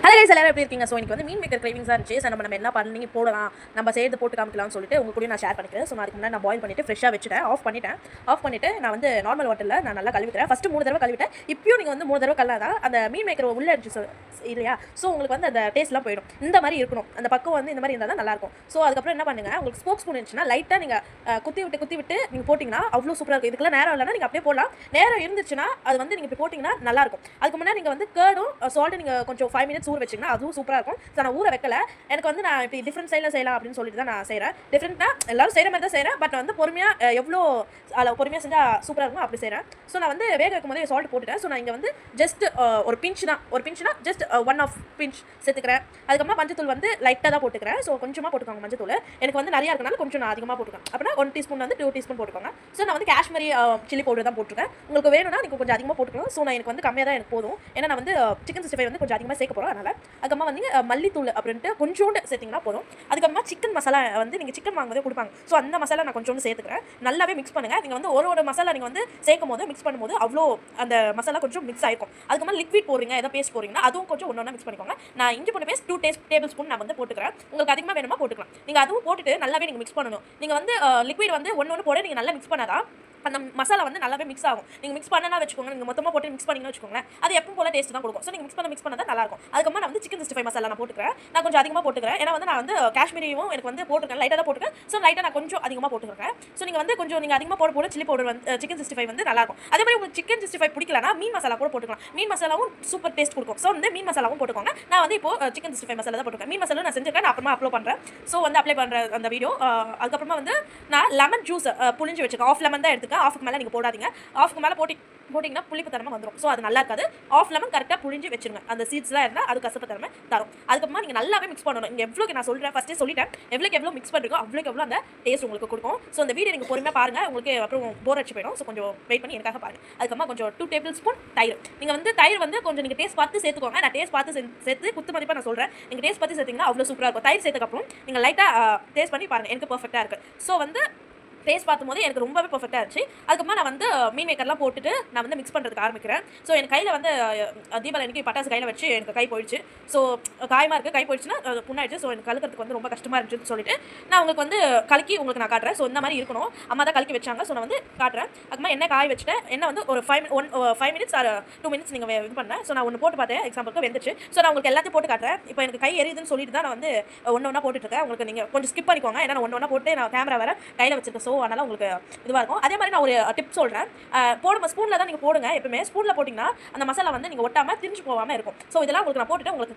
Hello guys, எல்லாரும் எப்படி இருக்கீங்க? ஸோ இன்னைக்கு வந்து மீன் மேக்கர் கிரேவிங்ஸாக இருந்துச்சு. ஸோ நம்ம என்ன பண்ணி போடலாம், நம்ம சேர்த்து போட்டு காமிக்கலாம்னு சொல்லிட்டு உங்க கூட நான் ஷேர் பண்ணிக்கிறேன். ஸோ அதுக்கு முன்னாடி நான் பாயில் பண்ணிட்டு ஃப்ரெஷ்ஷாக வச்சுட்டேன், ஆஃப் பண்ணிட்டு நான் வந்து நார்மல் வாட்டரில் நான் நல்லா கழுவிக்கிறேன். ஃபஸ்ட்டு 3 தடவை கழுவிட்டேன். இப்பயும் நீங்கள் வந்து 3 தடவை கல்லாதான் அந்த மீன் மேக்கர் உள்ளே இருந்துச்சு இல்லையா? ஸோ உங்களுக்கு வந்து அந்த டேஸ்ட்லாம் போயிடும். இந்த மாதிரி இருக்கணும், அந்த பக்கம் வந்து இந்த மாதிரி இருந்தால் தான் நல்லாயிருக்கும். ஸோ அதுக்கப்புறம் என்ன பண்ணுங்க, உங்களுக்கு ஸ்போக் ஸ்பூன் இருந்துச்சுன்னா லைட்டாக நீங்கள் குத்தி விட்டு நீங்கள் போட்டிங்கன்னா அவ்வளோ சூப்பராக இருக்கும். இதுக்குலாம் நேரம் இல்லைன்னா நீங்கள் அப்படியே போடலாம். நேரம் இருந்துச்சுன்னா அது வந்து நீங்கள் இப்படி போட்டிங்கன்னா நல்லாயிருக்கும். அதுக்கு முன்னாடி நீங்கள் வந்து கேர்டும் சால்ட்டு நீங்கள் கொஞ்சம் 5 மினிட்ஸ் ஊற வச்சிங்கன்னா அதுவும் சூப்பராக இருக்கும். ஸோ நான் ஊற வைக்கல, எனக்கு வந்து நான் இப்படி டிஃப்ரெண்ட் ஸ்டைலில் செய்யலாம் அப்படின்னு சொல்லிட்டு தான் நான் செய்கிறேன். டிஃப்ரெண்ட்டாக எல்லாரும் செய்கிற மாதிரி தான் செய்கிறேன். பட் வந்து பொறுமையாக எவ்வளோ பொறுமையாக செஞ்சால் சூப்பராக இருக்கும் அப்படி செய்கிறேன். ஸோ நான் வந்து வேக வைக்கும் போதே சால்ட் போட்டுட்டேன். ஸோ நான் இங்கே வந்து ஜஸ்ட் ஒரு பிஞ்ச்னா ஜஸ்ட் 1/2 பிஞ்ச் சேர்த்துக்கிறேன். அதுக்கப்புறமா மஞ்சத்தூள் வந்து லைட்டாக தான் போட்டுக்கிறேன். ஸோ கொஞ்சமாக போட்டுக்கோங்க மஞ்சத்தூள். எனக்கு வந்து நிறையா இருக்கனால கொஞ்சம் நான் அதிகமாக போட்டுக்கேன். அப்படின்னா 1 டீஸ்பூன் வந்து 2 டீஸ்பூன் போட்டுக்கோங்க. ஸோ நான் வந்து காஷ்மீரி சில்லி பவுடர் தான் போட்டிருக்கேன். உங்களுக்கு வேணும்னா நீங்கள் கொஞ்சம் அதிகமாக போட்டுக்கணும். ஸோ நான் எனக்கு வந்து கம்மியாக தான் எனக்கு போதும். ஏன்னா நான் வந்து சிக்கன் 65 வந்து கொஞ்சம் அதிகமாக சேர்க்க போகிறோம். அதனால் அதுக்கப்புறமா வந்து மல்லித்தூள் அப்படின்ட்டு கொஞ்சோண்டு சேர்த்திங்கன்னா போதும். அதுக்கப்புறமா சிக்கன் மசாலா வந்து நீங்கள் சிக்கன் வாங்கும்போதே கொடுப்பாங்க. ஸோ அந்த மசாலா நான் கொஞ்சோண்டு சேர்த்துக்கிறேன். நல்லாவே மிக்ஸ் பண்ணுங்கள். நீங்கள் வந்து ஒரு மசாலா நீங்கள் வந்து சேர்க்கும் போது மிக்ஸ் பண்ணும்போது அவ்வளோ அந்த மசாலா கொஞ்சம் மிக்ஸ் ஆகிருக்கும். அதுக்கப்புறமா லிக்விட் போடுறீங்க, ஏதோ பேஸ்ட் போடுறீங்கன்னா அதுவும் கொஞ்சம் ஒன்றா மிக்ஸ் பண்ணிக்கோங்க. நான் இஞ்சி பூண்டு பேஸ்ட் 2 டேபிள் ஸ்பூன் நான் வந்து போட்டுக்கிறேன். உங்களுக்கு அதிகமாக வேணுமா போட்டுக்கலாம். நீங்கள் அதுவும் போட்டுட்டு நல்லாவே நீங்கள் மிக்ஸ் பண்ணணும். நீங்கள் வந்து லிக்விட் வந்து ஒன்று போட நீங்கள் நல்லா மிக்ஸ் பண்ணாதான் அந்த மசாலா வந்து நல்லாவே மிக்ஸ் ஆகும். நீங்கள் மிக்ஸ் பண்ணனா வச்சுக்கோங்க, நீங்கள் மொத்தமாக போட்டு மிக்ஸ் பண்ணிங்கன்னு வச்சுக்கோங்க, அது எப்பவும் போல டேஸ்ட் தான் கொடுக்கும். ஸோ நீங்கள் மிக்ஸ் பண்ண தான் நல்லாயிருக்கும். அதுக்கப்புறமா நான் வந்து சிக்கன் 65 மசாலா நான் போட்டுக்கிறேன். நான் கொஞ்சம் அதிகமாக போட்டுக்கிறேன். ஏன்னா வந்து நான் வந்து காஷ்மீரியும் எனக்கு வந்து போட்டுருக்கேன், லைட்டாக தான் போட்டுருக்கேன். ஸோ லைட்டாக நான் கொஞ்சம் அதிகமாக போட்டுக்கிறேன். ஸோ நீங்கள் வந்து கொஞ்சம் நீங்கள் அதிகமாக போட சில்லி பவுடர் வந்து சிக்கன் 65 வந்து நல்லாயிருக்கும். அதே மாதிரி உங்களுக்கு சிக்கன் 65 பிடிக்கலனா மீன் மசாலா கூட போட்டுக்கலாம். மீன் மசாலாவும் சூப்பர் டேஸ்ட் கொடுக்கும். ஸோ வந்து மீன் மசாலாவும் போட்டுக்கோங்க. நான் வந்து இப்போ சிக்கன் 65 மசாலா தான் போட்டுருக்கேன். மீன் மசாலா நான் செஞ்சிருக்கேன், நான் அப்புறமா அப்லோட் பண்ணுறேன். ஸோ வந்து அப்ளை பண்ணுற அந்த வீடியோ. அதுக்கப்புறமா வந்து நான் லெமன் ஜூஸ் புளிஞ்சு வச்சுருக்கேன். ஆஃப் லெமன் தான் எடுத்துக்கேன். ஆஃப்க்கு மேலே நீங்கள் போடாதீங்க. ஆஃப்க்கு மேலே போட்டிங்கன்னா புளிப்பு தரமாக வந்துடும். ஸோ அது நல்லா இருக்காது. ஆஃப் லெமன் கரெக்டாக புளிஞ்சு வச்சுருங்க. அந்த சீட்ஸ்லாம் இருந்தால் அது கசப்பு தரமே தரும். அதுக்கப்புறமா நீங்கள் நல்லாவே மிக்ஸ் பண்ணணும். இங்கே எவ்வளோக்கு நான் சொல்கிறேன், ஃபஸ்ட்டே சொல்லிட்டேன், எவ்வளோ மிக்ஸ் பண்ணுறீங்க அவ்வளோக்கு எவ்வளோ அந்த டேஸ்ட் உங்களுக்கு கொடுக்கும். ஸோ அந்த வீடியோ நீங்கள் பொறுமையாக பாருங்கள். உங்களுக்கு அப்புறம் போர் அடிச்சு போயிடும். ஸோ கொஞ்சம் வெயிட் பண்ணி எனக்காக பாருங்கள். அதுக்கப்புறமா கொஞ்சம் 2 டேபிள் ஸ்பூன் தயிர். நீங்கள் வந்து தயிர் வந்து கொஞ்சம் நீங்கள் டேஸ்ட் பார்த்து சேர்த்துக்கோங்க. நான் டேஸ்ட் பார்த்து சேர்த்து குத்து மதிப்பாக நான் சொல்கிறேன். நீங்கள் டேஸ்ட் பார்த்து சேர்த்திங்கன்னா அவ்வளோ சூப்பராக இருக்கும். தயிர் சேர்த்துக்கப்புறம் நீங்கள் லைட்டாக டேஸ்ட் பண்ணி பாருங்கள். எனக்கு பர்ஃபெக்டாக இருக்குது. ஸோ வந்து டேஸ்ட் பார்க்கும்போது எனக்கு ரொம்பவே பர்ஃபெக்டாக இருந்துச்சு. அதுக்கப்புறமா நான் வந்து மீன் மேக்கர்லாம் போட்டுட்டு நான் வந்து மிக்ஸ் பண்ணுறதுக்கு ஆரம்பிக்கிறேன். ஸோ எனக்கு கையில் வந்து தீபாவளி அன்றைக்கி பட்டாசு கையில் வச்சு எனக்கு கை போயிடுச்சு. ஸோ காயமாக இருக்குது, கை போயிடுச்சுன்னா அது புண்ணாயிடுச்சு. ஸோ எனக்கு கலக்கிறதுக்கு வந்து ரொம்ப கஷ்டமாக இருந்துச்சுன்னு சொல்லிட்டு நான் உங்களுக்கு வந்து கலக்கி உங்களுக்கு நான் காட்டுறேன். ஸோ இந்த மாதிரி இருக்கணும். அம்மா தான் கலக்கி வச்சாங்க. ஸோ நான் வந்து காட்டுறேன். அதுக்கப்புறமா எண்ணெய் காய வச்சுட்டேன். எண்ணெய் வந்து ஒரு 5 மினிட்ஸ் ஆர் 2 மினிட்ஸ் நீங்கள் இது பண்ணேன். ஸோ நான் ஒன்று போட்டு பார்த்தேன், எக்ஸாம்பிளுக்கு வெந்துச்சு. ஸோ நான் உங்களுக்கு எல்லாத்தையும் போட்டு காட்டுறேன். இப்போ எனக்கு கை எரியுதுன்னு சொல்லிட்டு தான் நான் வந்து ஒன்றா போட்டுட்ருக்கேன். உங்களுக்கு நீங்கள் கொஞ்சம் ஸ்கிப் பண்ணிக்கோங்க. ஏன்னா நான் ஒன்றா போட்டு நான் கேமரா வேறு கையில் வச்சிருக்கேன். ஸோ அதனால் உங்களுக்கு இதுவாக இருக்கும். அதே மாதிரி நான் ஒரு டிப் சொல்கிறேன். போடும்போது ஸ்பூனில் தான் நீங்கள் போடுங்க. எப்பவுமே ஸ்பூனில் போட்டிங்கன்னா அந்த மசாலா வந்து நீங்கள் ஒட்டாமல் திரிஞ்சு போகாமல் இருக்கும். ஸோ இதெல்லாம் உங்களுக்கு நான் போட்டுட்டு உங்களுக்கு